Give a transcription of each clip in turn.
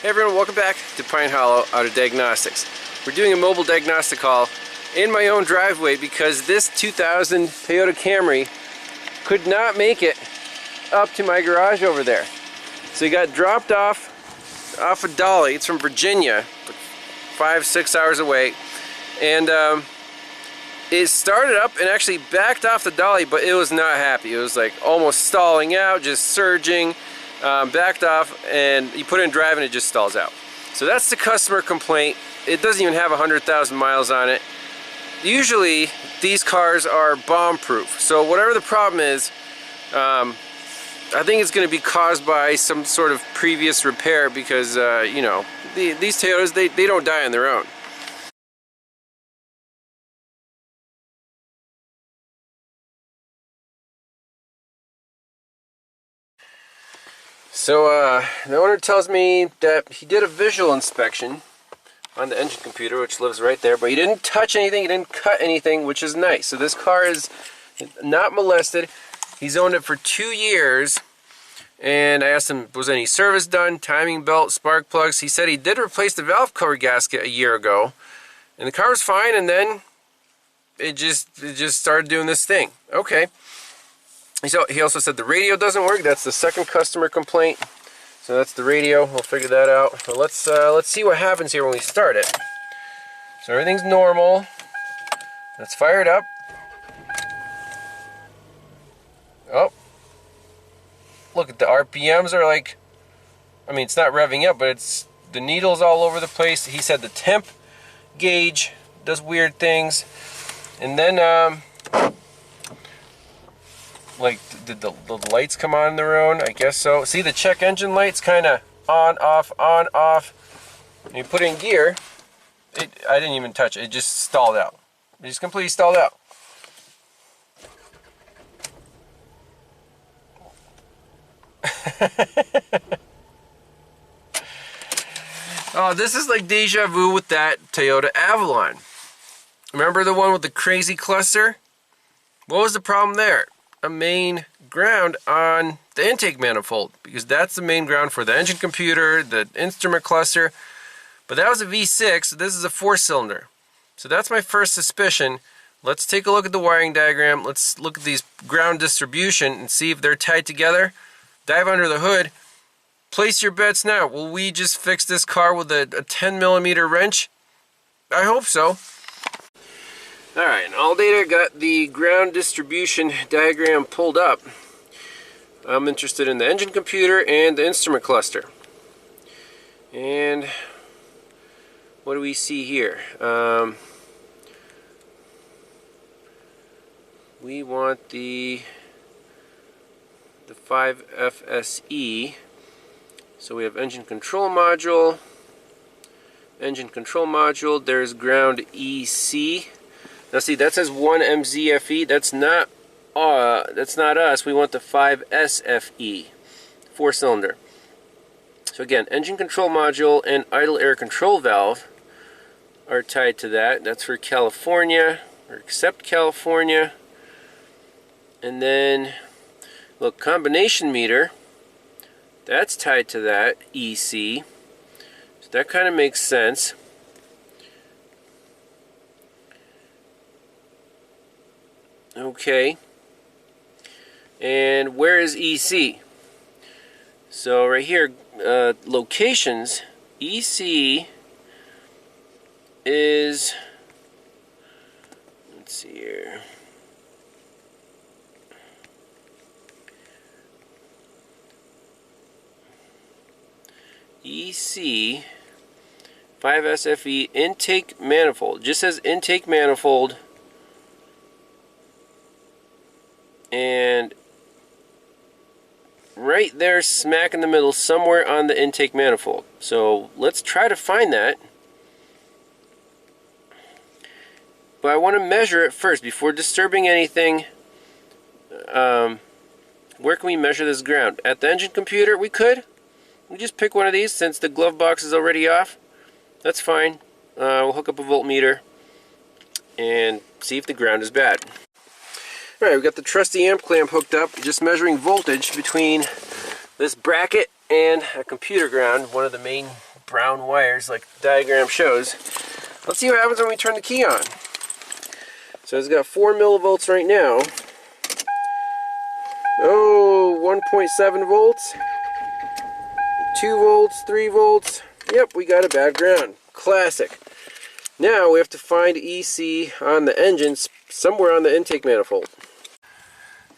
Hey everyone, welcome back to Pine Hollow out of Diagnostics. We're doing a mobile diagnostic haul in my own driveway because this 2000 Toyota Camry could not make it up to my garage over there. So he got dropped off a dolly. It's from Virginia, 5-6 hours away, and it started up and actually backed off the dolly, but it was not happy. It was like almost stalling out, just surging. Backed off, and you put it in drive and it just stalls out. So that's the customer complaint. It doesn't even have 100,000 miles on it. Usually these cars are bomb proof, so whatever the problem is, I think it's going to be caused by some sort of previous repair because you know, these Toyotas, they don't die on their own. So the owner tells me that he did a visual inspection on the engine computer, which lives right there, but he didn't touch anything, he didn't cut anything, which is nice. So this car is not molested. He's owned it for 2 years, and I asked him, was any service done, timing belt, spark plugs. He said he did replace the valve cover gasket a year ago, and the car was fine, and then it just started doing this thing. Okay. So he also said the radio doesn't work. That's the second customer complaint. So that's the radio. We'll figure that out. So let's see what happens here when we start it. So everything's normal. Let's fire it up. Oh, look at the RPMs are like, I mean, it's not revving up, but it's the needles all over the place. He said the temp gauge does weird things, and then like, did the lights come on their own? I guess so. See, the check engine light's kind of on, off, on, off. When you put it in gear, I didn't even touch it. It just stalled out. It just completely stalled out. Oh, this is like Deja Vu with that Toyota Avalon. Remember the one with the crazy cluster? What was the problem there? A main ground on the intake manifold, because that's the main ground for the engine computer, the instrument cluster. But that was a V6, so this is a 4-cylinder. So that's my first suspicion. Let's take a look at the wiring diagram. Let's look at these ground distribution and see if they're tied together. Dive under the hood. Place your bets now. Will we just fix this car with a 10mm wrench? I hope so. Alright, and ALLDATA got the ground distribution diagram pulled up. I'm interested in the engine computer and the instrument cluster. And what do we see here? We want the 5FSE. So we have engine control module. There's ground EC. Now see, that says 1MZFE. That's not us. We want the 5SFE, 4-cylinder. So again, engine control module and idle air control valve are tied to that. That's for California, or except California. And then, look, combination meter, that's tied to that, EC. So that kind of makes sense. Okay, and where is EC? So right here, locations, EC is, let's see here, EC 5SFE intake manifold. It just says intake manifold. And right there, smack in the middle, somewhere on the intake manifold. So let's try to find that. But I want to measure it first before disturbing anything. Where can we measure this ground? At the engine computer? We could. We just pick one of these since the glove box is already off. That's fine. We'll hook up a voltmeter and see if the ground is bad. Alright, we've got the trusty amp clamp hooked up, just measuring voltage between this bracket and a computer ground, one of the main brown wires like the diagram shows. Let's see what happens when we turn the key on. So it's got 4 millivolts right now. Oh, 1.7 volts. 2 volts, 3 volts. Yep, we got a bad ground. Classic. Now we have to find EC on the engine somewhere on the intake manifold.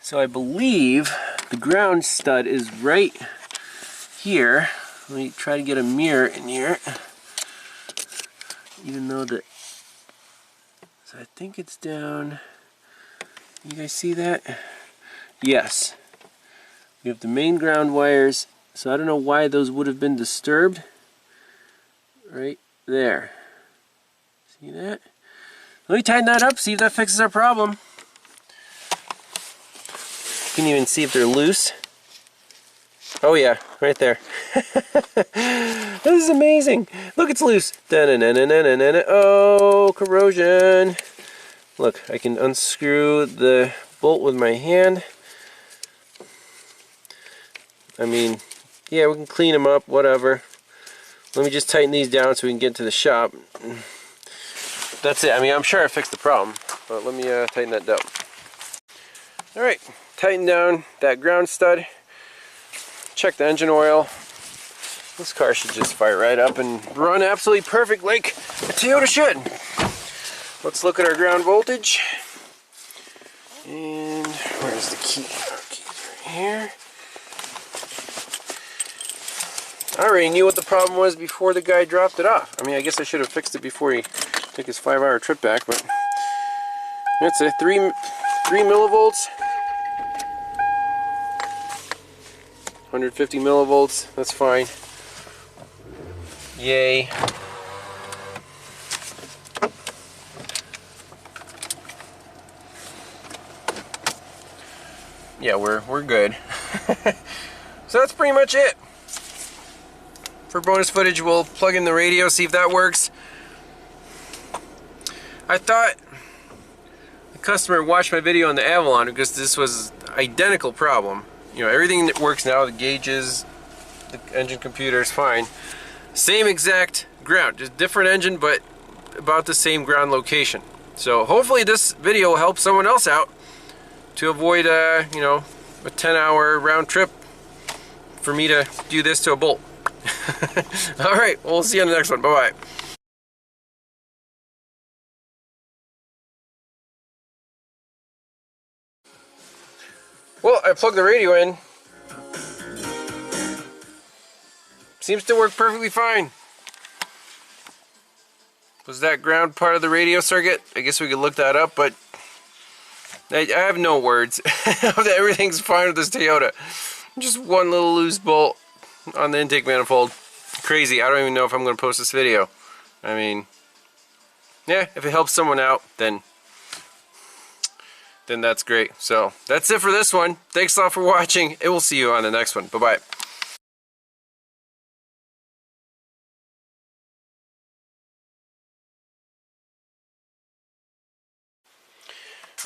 So I believe the ground stud is right here. Let me try to get a mirror in here. Even though the... So I think it's down... You guys see that? Yes. We have the main ground wires. So I don't know why those would have been disturbed. Right there. See that? Let me tighten that up, see if that fixes our problem. You can even see if they're loose. Oh yeah, right there. This is amazing. Look, it's loose. Oh, corrosion. Look, I can unscrew the bolt with my hand. I mean, yeah, we can clean them up, whatever. Let me just tighten these down so we can get to the shop. That's it. I mean, I'm sure I fixed the problem, but let me tighten that down. Alright, tighten down that ground stud. Check the engine oil. This car should just fire right up and run absolutely perfect like a Toyota should. Let's look at our ground voltage. And where's the key? Our key's right here. I already knew what the problem was before the guy dropped it off. I mean, I guess I should have fixed it before he took his 5-hour trip back, but that's a 3 millivolts. 150 millivolts, that's fine. Yay. Yeah, we're good. So that's pretty much it. For bonus footage, we'll plug in the radio, see if that works. I thought the customer watched my video on the Avalon because this was identical problem. You know, everything that works now, the gauges, the engine computer is fine. Same exact ground, just different engine, but about the same ground location. So hopefully this video will help someone else out to avoid, you know, a 10-hour round trip for me to do this to a bolt. Alright, we'll see you on the next one. Bye-bye. Well, I plugged the radio in. Seems to work perfectly fine. Was that ground part of the radio circuit? I guess we could look that up, but I have no words. Everything's fine with this Toyota. Just one little loose bolt on the intake manifold. Crazy. I don't even know if I'm going to post this video. I mean, yeah, if it helps someone out, then that's great. So that's it for this one. Thanks a lot for watching, and we'll see you on the next one. Bye-bye.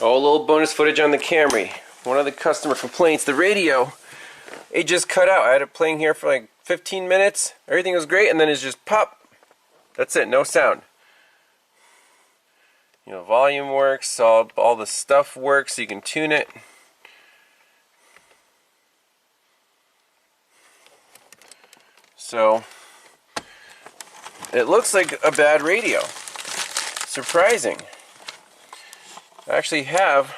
Oh, a little bonus footage on the Camry. One of the customer complaints, the radio, it just cut out. I had it playing here for like 15 minutes. Everything was great, and then it's just pop. That's it, no sound. You know, volume works, all the stuff works, so you can tune it. So, it looks like a bad radio. Surprising. I actually have,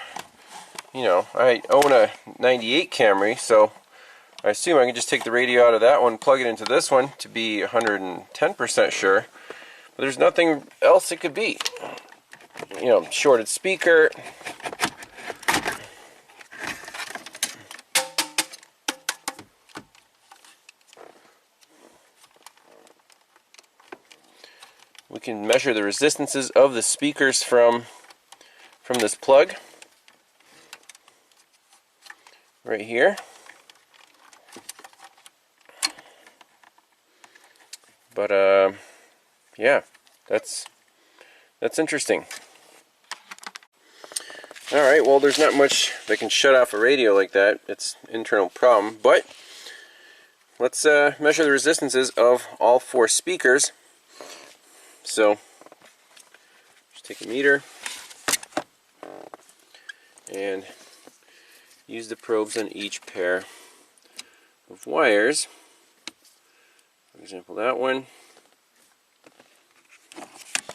you know, I own a 98 Camry, so I assume I can just take the radio out of that one, plug it into this one to be 110% sure. But there's nothing else it could be. You know, shorted speaker. We can measure the resistances of the speakers from this plug right here. But yeah, that's interesting. Alright, well, there's not much that can shut off a radio like that. It's an internal problem, but let's measure the resistances of all 4 speakers. So just take a meter and use the probes on each pair of wires. For example, that one.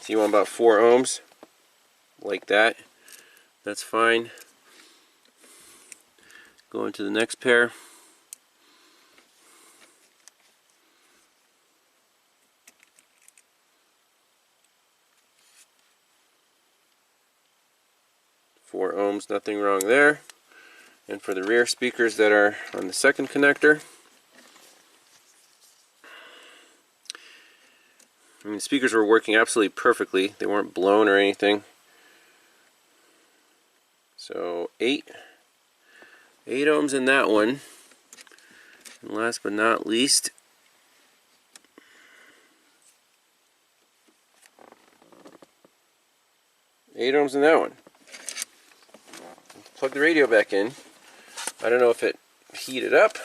So you want about 4 ohms, like that. That's fine. Go into the next pair. Four ohms, nothing wrong there. And for the rear speakers that are on the second connector, I mean, the speakers were working absolutely perfectly. They weren't blown or anything. So 8 ohms in that one. And last but not least, eight ohms in that one. Plug the radio back in. I don't know if it heated up.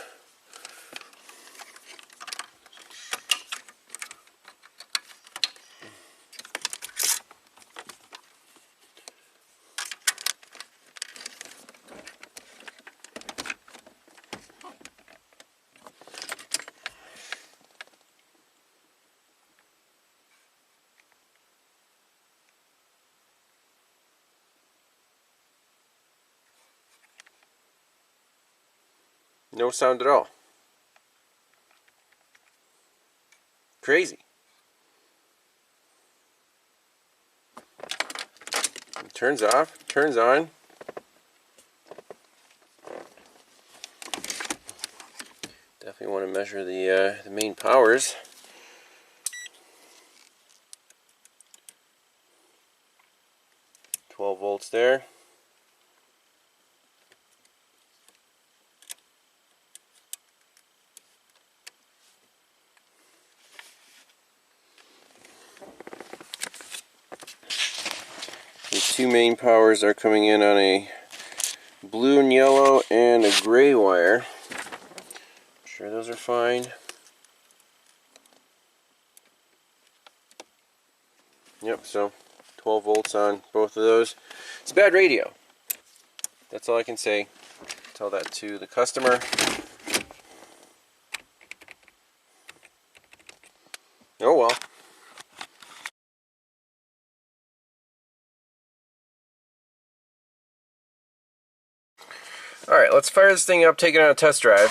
No sound at all. Crazy. It turns off, turns on. Definitely want to measure the main powers. Volts there. The 2 main powers are coming in on a blue and yellow and a gray wire. I'm sure those are fine. Yep, so 12 volts on both of those. It's a bad radio. That's all I can say. Tell that to the customer. Oh well. Alright, let's fire this thing up, take it on a test drive.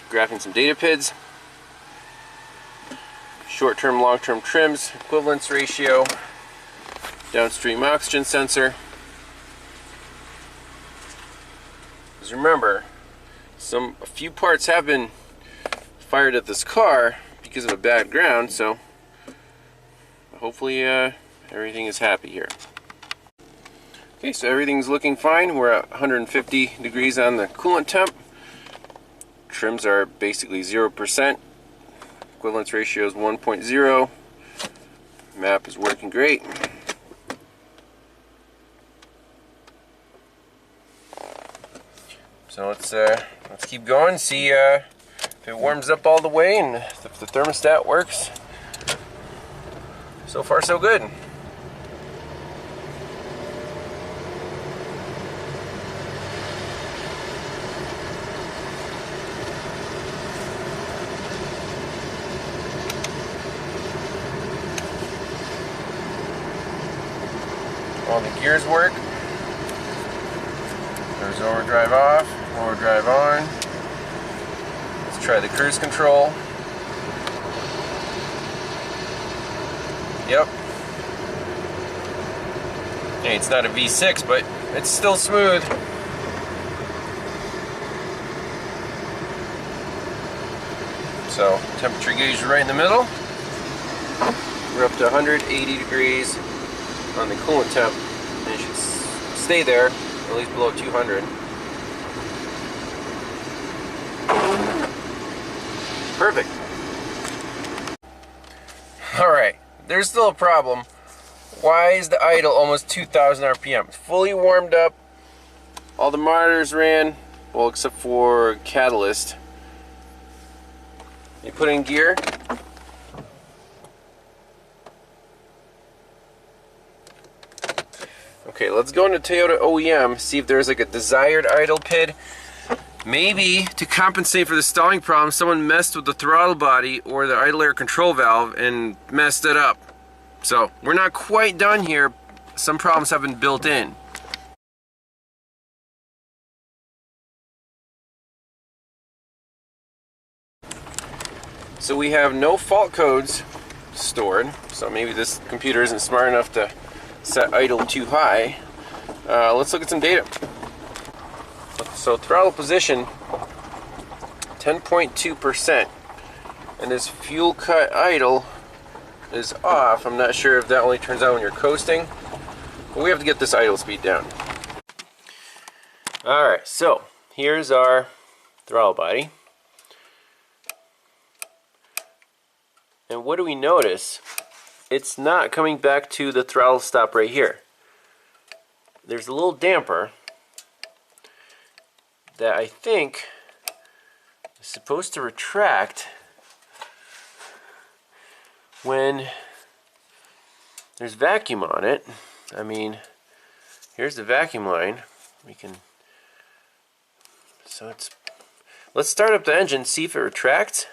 Graphing some data PIDs. Short-term, long-term trims, equivalence ratio, downstream oxygen sensor. Because remember, a few parts have been fired at this car because of a bad ground, so hopefully everything is happy here. Okay, so everything's looking fine. We're at 150 degrees on the coolant temp. Trims are basically 0%. Equivalence ratio is 1.0. Map is working great. So let's keep going. See if it warms up all the way and if the thermostat works. So far, so good. All the gears work. There's overdrive off, overdrive on. Let's try the cruise control. Yep. Hey, it's not a V6, but it's still smooth. So, temperature gauge is right in the middle. We're up to 180 degrees on the coolant temp, and it should stay there, at least below 200. Perfect. Alright, there's still a problem. Why is the idle almost 2,000 RPM? It's fully warmed up, all the monitors ran, well, except for catalyst. You put in gear. Okay, let's go into Toyota OEM, see if there's like a desired idle PID. Maybe to compensate for the stalling problem, someone messed with the throttle body or the idle air control valve and messed it up. So we're not quite done here. Some problems have been built in. So we have no fault codes stored, so maybe this computer isn't smart enough to set idle too high. Let's look at some data. So throttle position 10.2%, and this fuel cut idle is off. I'm not sure if that only turns on when you're coasting, but we have to get this idle speed down. Alright, so here's our throttle body. And what do we notice? It's not coming back to the throttle stop right here. There's a little damper that I think is supposed to retract when there's vacuum on it. I mean, here's the vacuum line. We can, so it's, let's start up the engine, see if it retracts.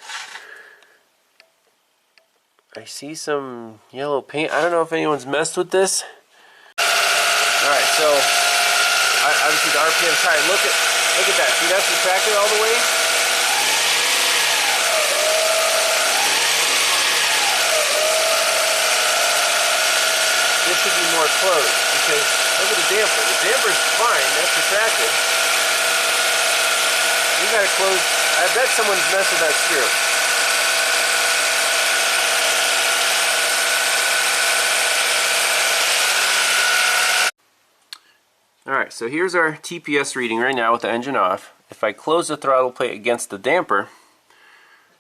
I see some yellow paint. I don't know if anyone's messed with this. Alright, so obviously the RPM's high. Look at that. See, that's retracted all the way? This should be more closed because look at the damper. The damper's fine. That's retracted. We gotta close. I bet someone's messed with that screw. Alright, so here's our TPS reading right now with the engine off. If I close the throttle plate against the damper,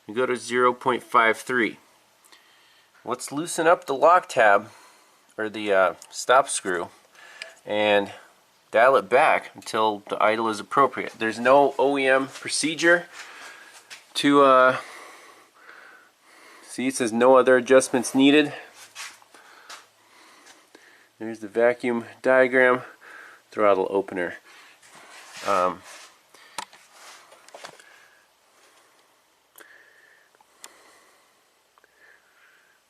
we go to 0.53. Let's loosen up the lock tab, or the stop screw, and dial it back until the idle is appropriate. There's no OEM procedure to, see, it says no other adjustments needed. There's the vacuum diagram. Throttle opener.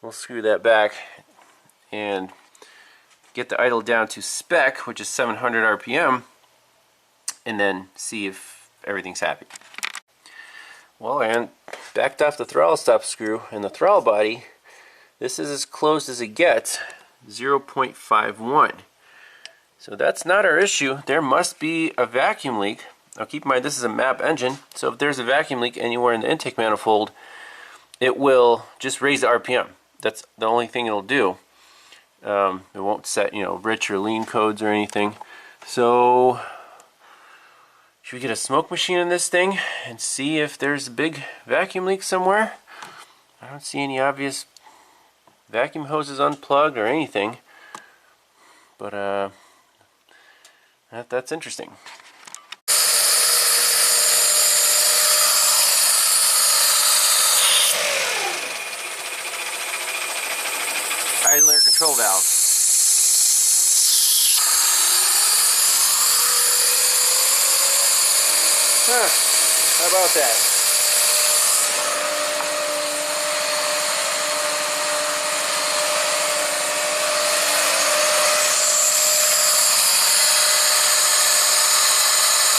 We'll screw that back and get the idle down to spec, which is 700 RPM, and then see if everything's happy. Well, and backed off the throttle stop screw and the throttle body. This is as close as it gets, 0.51. So that's not our issue. There must be a vacuum leak. Now keep in mind this is a MAP engine, so if there's a vacuum leak anywhere in the intake manifold, it will just raise the RPM. That's the only thing it'll do. It won't set, you know, rich or lean codes or anything. So should we get a smoke machine in this thing and see if there's a big vacuum leak somewhere? I don't see any obvious vacuum hoses unplugged or anything, but that's interesting. Idle air control valve. Huh, how about that?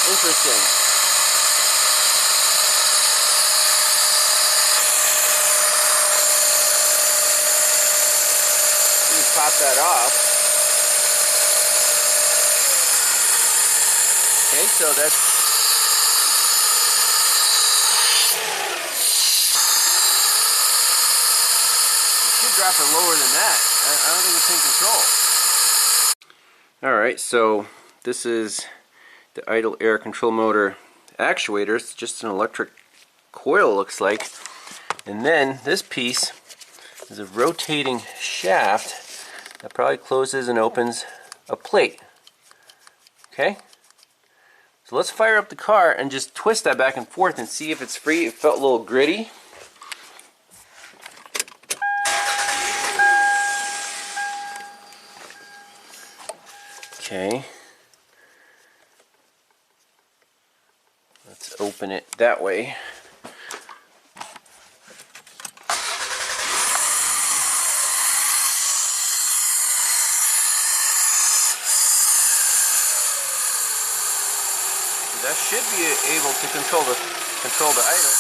Interesting. Pop that off. Okay, so that's should drop it lower than that. I don't think it's in control. Alright, so this is the idle air control motor actuator. It's just an electric coil, looks like. And then this piece is a rotating shaft that probably closes and opens a plate. Okay? So let's fire up the car and just twist that back and forth and see if it's free. It felt a little gritty. Okay. Let's open it that way. That should be able to control the idle.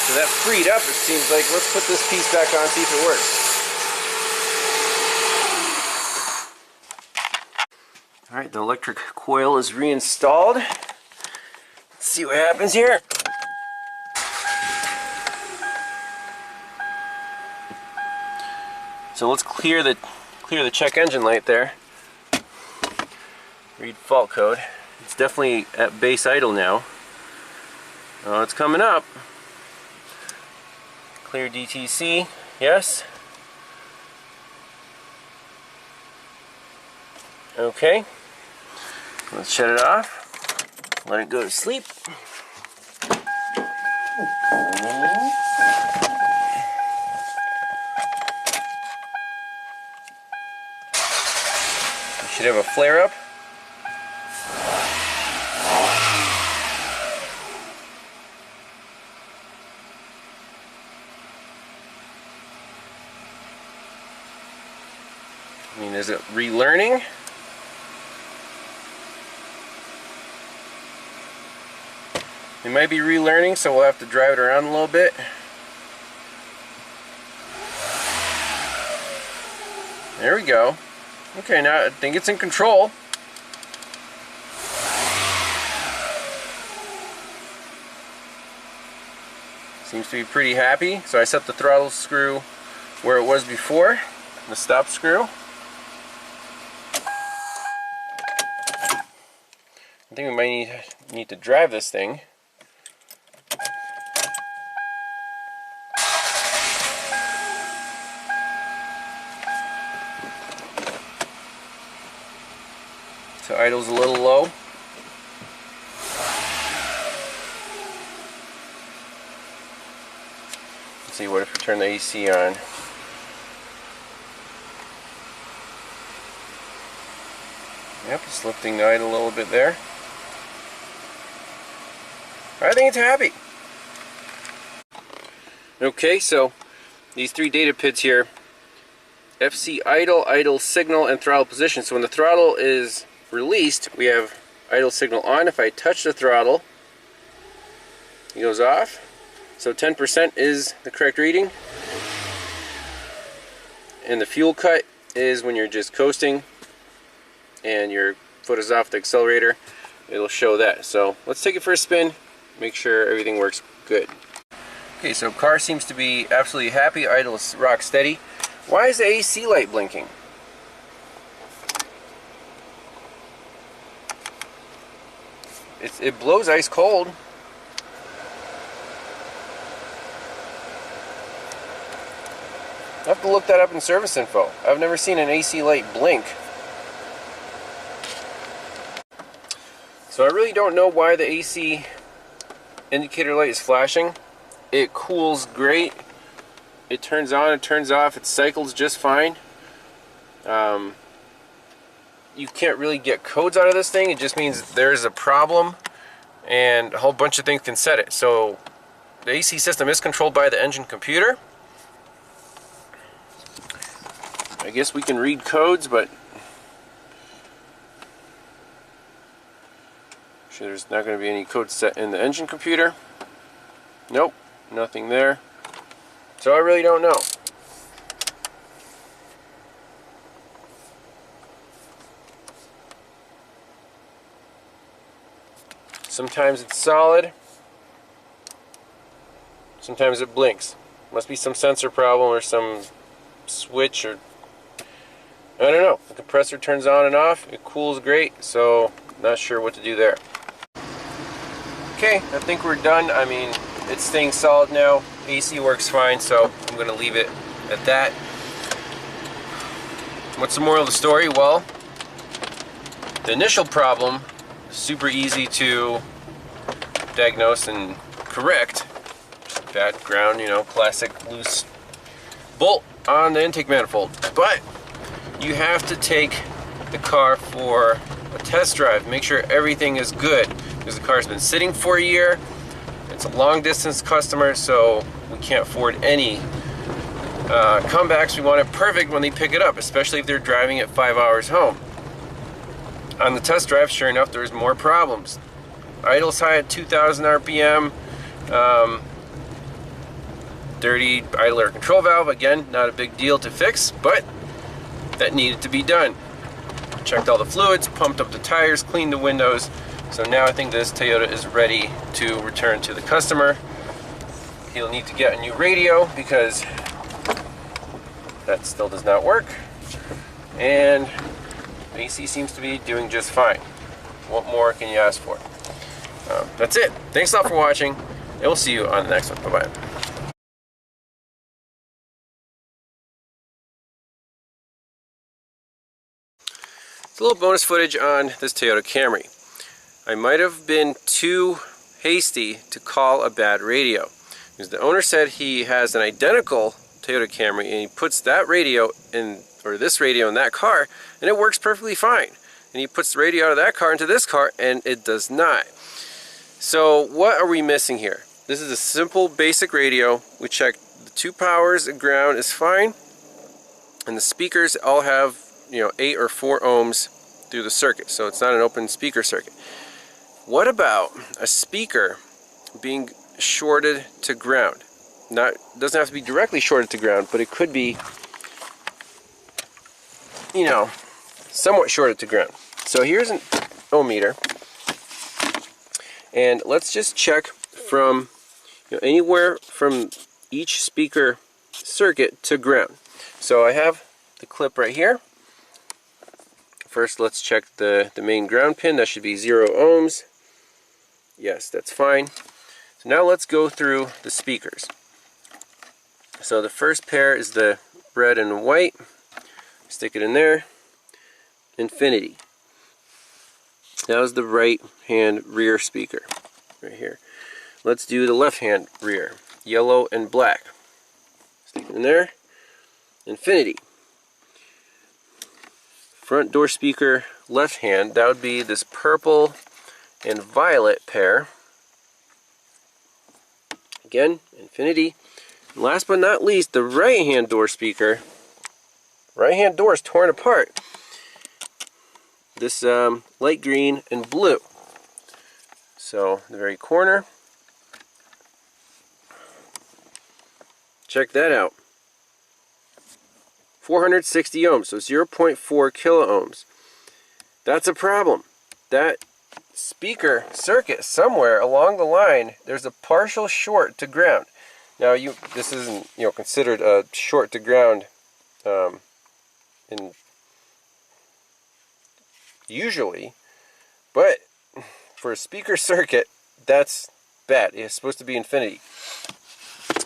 So that freed up, it seems like. Let's put this piece back on, see if it works. Alright, the electric coil is reinstalled. Let's see what happens here. So let's clear the check engine light there. Read fault code. It's definitely at base idle now. Oh, it's coming up. Clear DTC, yes. Okay. Let's shut it off. Let it go to sleep. Should have a flare up. I mean, is it relearning? It might be relearning, so we'll have to drive it around a little bit. There we go. Okay, now I think it's in control. Seems to be pretty happy. So I set the throttle screw where it was before, the stop screw. I think we might need to drive this thing. So idle's a little low. Let's see, what if we turn the AC on? Yep, it's lifting the idle a little bit there. I think it's happy. Okay, so these three data PIDs here: FC idle, idle signal, and throttle position. So when the throttle is released, we have idle signal on. If I touch the throttle, it goes off. So 10% is the correct reading. And the fuel cut is when you're just coasting and your foot is off the accelerator. It'll show that. So let's take it for a spin, make sure everything works good. Okay, so car seems to be absolutely happy. Idle is rock steady. Why is the AC light blinking? It blows ice cold. I'll have to look that up in service info. I've never seen an AC light blink. So I really don't know why the AC indicator light is flashing. It cools great. It turns on, it turns off, it cycles just fine. You can't really get codes out of this thing. It just means there's a problem and a whole bunch of things can set it. So the AC system is controlled by the engine computer. I guess we can read codes, but I'm sure there's not going to be any codes set in the engine computer. Nope, nothing there. So I really don't know. Sometimes it's solid, sometimes it blinks. Must be some sensor problem or some switch, or I don't know. The compressor turns on and off, it cools great, so not sure what to do there. Okay, I think we're done. I mean, it's staying solid now. AC works fine, so I'm going to leave it at that. What's the moral of the story? Well, the initial problem is super easy to diagnose and correct. Bad ground, you know, classic loose bolt on the intake manifold. But you have to take the car for a test drive. Make sure everything is good, because the car's been sitting for a year. It's a long distance customer, so we can't afford any comebacks. We want it perfect when they pick it up, especially if they're driving it 5 hours home. On the test drive, sure enough, there's more problems. Idle's high at 2,000 RPM. Dirty idle air control valve. Again, not a big deal to fix, but that needed to be done. Checked all the fluids, pumped up the tires, cleaned the windows. So now I think this Toyota is ready to return to the customer. He'll need to get a new radio because that still does not work. And AC seems to be doing just fine. What more can you ask for? That's it. Thanks a lot for watching, and we'll see you on the next one. Bye-bye. It's a little bonus footage on this Toyota Camry. I might have been too hasty to call a bad radio, because the owner said he has an identical Toyota Camry and he puts that radio in, or this radio in that car, and it works perfectly fine. And he puts the radio out of that car into this car and it does not. So what are we missing here? This is a simple basic radio. We checked the 2 powers and ground is fine, and the speakers all have, you know, 8 or 4 ohms through the circuit, so it's not an open speaker circuit. What about a speaker being shorted to ground? Doesn't have to be directly shorted to ground, but it could be, you know, somewhat shorted to ground. So here's an odometer, and let's just check from, you know, anywhere from each speaker circuit to ground. So I have the clip right here. First, let's check the main ground pin. That should be 0 ohms. Yes, that's fine. So now let's go through the speakers. So the first pair is the red and white. Stick it in there. Infinity. That was the right hand rear speaker right here. Let's do the left hand rear. Yellow and black. Stick it in there. Infinity. Front door speaker left hand, that would be this purple and violet pair. Again, Infinity. And last but not least, the right hand door speaker. Right hand door is torn apart. This light green and blue. So the very corner. Check that out. 460 ohms, so 0.4 kilo ohms. That's a problem. That speaker circuit somewhere along the line, there's a partial short to ground. Now, this isn't, you know, considered a short to ground usually, but for a speaker circuit, that's bad. It's supposed to be infinity.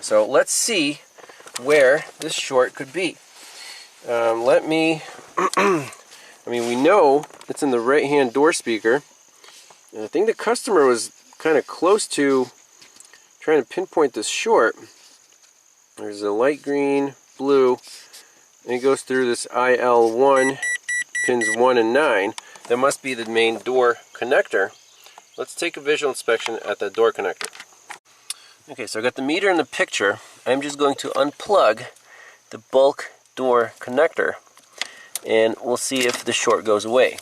So let's see where this short could be. Let me, I mean, we know it's in the right hand door speaker, and I think the customer was kind of close to trying to pinpoint this short. There's a light green, blue, and it goes through this IL1, pins 1 and 9. That must be the main door connector. Let's take a visual inspection at the door connector. Okay, so I got the meter in the picture. I'm just going to unplug the bulk door connector, and we'll see if the short goes away.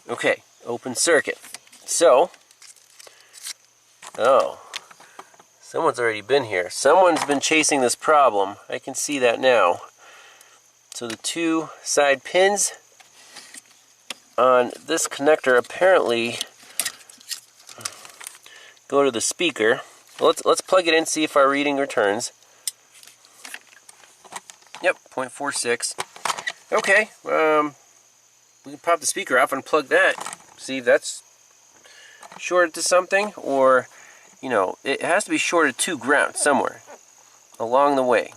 Okay, open circuit. So, oh, someone's already been here. Someone's been chasing this problem. I can see that now. So the 2 side pins on this connector apparently go to the speaker. Let's plug it in, see if our reading returns. Yep, 0.46. Okay, we can pop the speaker off and plug that. See if that's shorted to something, or, you know, it has to be shorted to ground somewhere along the way.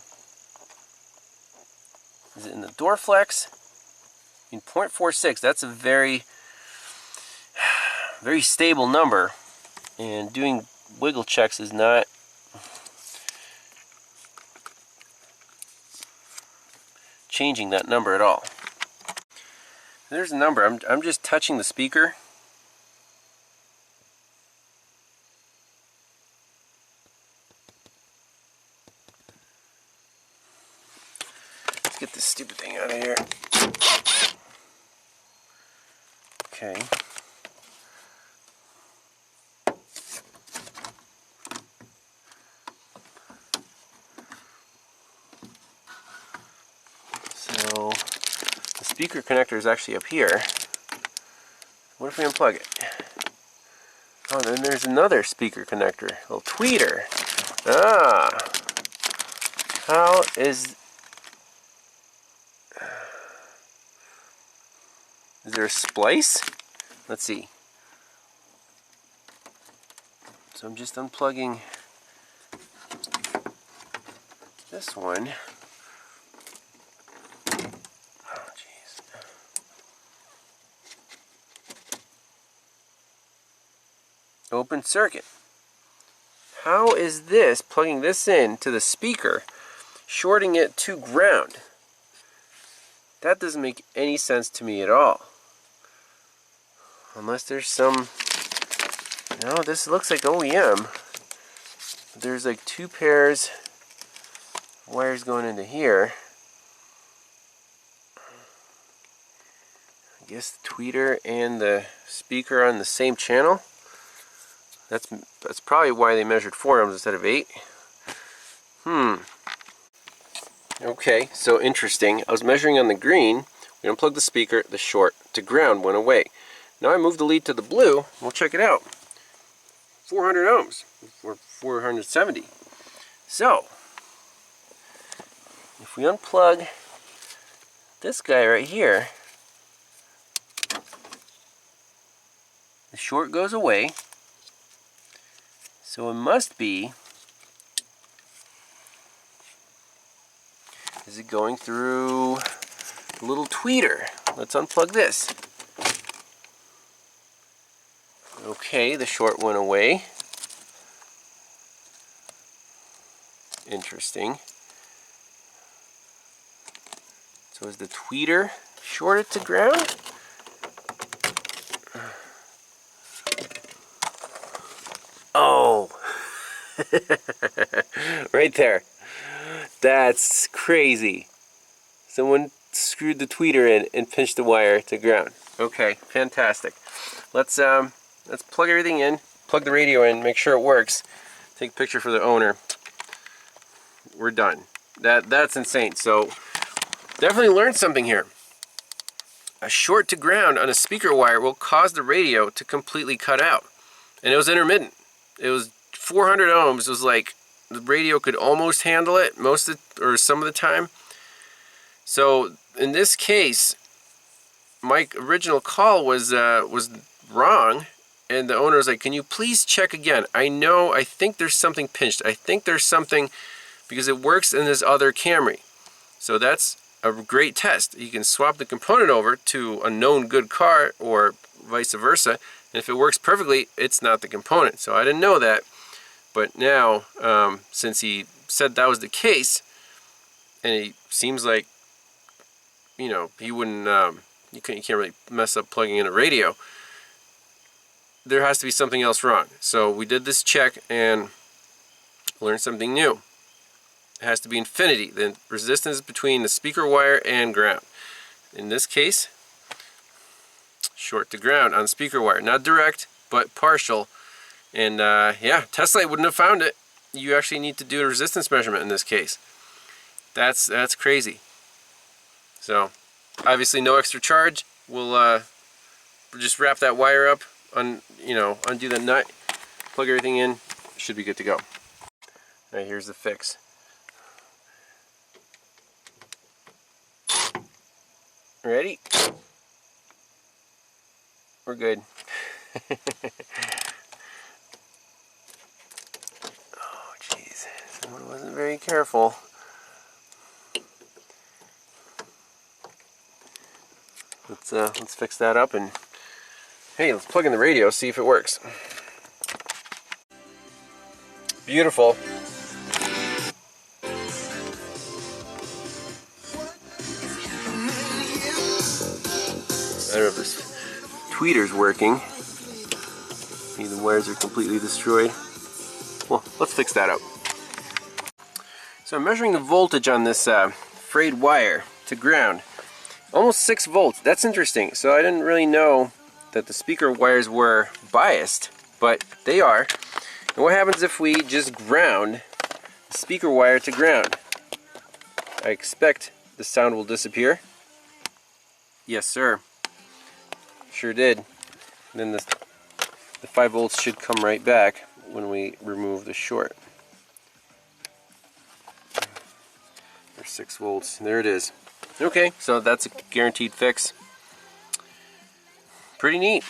Is it in the door flex? In 0.46, that's a very stable number, and doing wiggle checks is not changing that number at all. There's a number. I'm just touching the speaker. Let's get this stupid thing out of here. Okay. So the speaker connector is actually up here. What if we unplug it? Oh, then there's another speaker connector, a little tweeter. Ah, how is there a splice? Let's see. So I'm just unplugging this one. Oh, jeez. Open circuit. How is this, plugging this in to the speaker, shorting it to ground? That doesn't make any sense to me at all. Unless there's some... No, this looks like OEM. There's like two pairs of wires going into here. I guess the tweeter and the speaker are on the same channel. That's probably why they measured 4 ohms instead of 8. Okay, so interesting. I was measuring on the green. We unplugged the speaker, the short to ground went away. Now I moved the lead to the blue. We'll check it out. 400 ohms, or 470. So, if we unplug this guy right here, the short goes away. So it must be, is it going through a little tweeter? Let's unplug this. Okay, the short went away. Interesting. So is the tweeter shorted to ground? Oh, right there. That's crazy. Someone screwed the tweeter in and pinched the wire to ground. Okay, fantastic. Let's plug everything in, plug the radio in, make sure it works. Take a picture for the owner. We're done. That's insane. So definitely learned something here. A short to ground on a speaker wire will cause the radio to completely cut out. And it was intermittent. It was 400 ohms. It was like the radio could almost handle it or some of the time. So in this case, my original call was wrong, and the owner was like, "Can you please check again? I think there's something pinched. I think there's something because it works in this other Camry." So that's a great test. You can swap the component over to a known good car or vice versa. And if it works perfectly, it's not the component. So I didn't know that. But now, since he said that was the case, and it seems like, you know, he wouldn't, you can't really mess up plugging in a radio, there has to be something else wrong. So we did this check and learned something new. It has to be infinity, the resistance between the speaker wire and ground. In this case, short to ground on speaker wire. Not direct, but partial. And yeah, Tesla wouldn't have found it. You actually need to do a resistance measurement in this case. That's crazy. So, obviously no extra charge. We'll just wrap that wire up, undo the nut, plug everything in, should be good to go. All right, here's the fix. Ready? We're good. very careful. Let's fix that up, and hey, let's plug in the radio, see if it works. Beautiful. I don't know if this tweeter's working. See, the wires are completely destroyed. Well, let's fix that up. So I'm measuring the voltage on this frayed wire to ground. Almost 6 volts. That's interesting. So I didn't really know that the speaker wires were biased, but they are. And what happens if we just ground the speaker wire to ground? I expect the sound will disappear. Yes, sir. Sure did. And then the 5 volts should come right back when we remove the short. There's 6 volts. There it is. Okay, so that's a guaranteed fix. Pretty neat.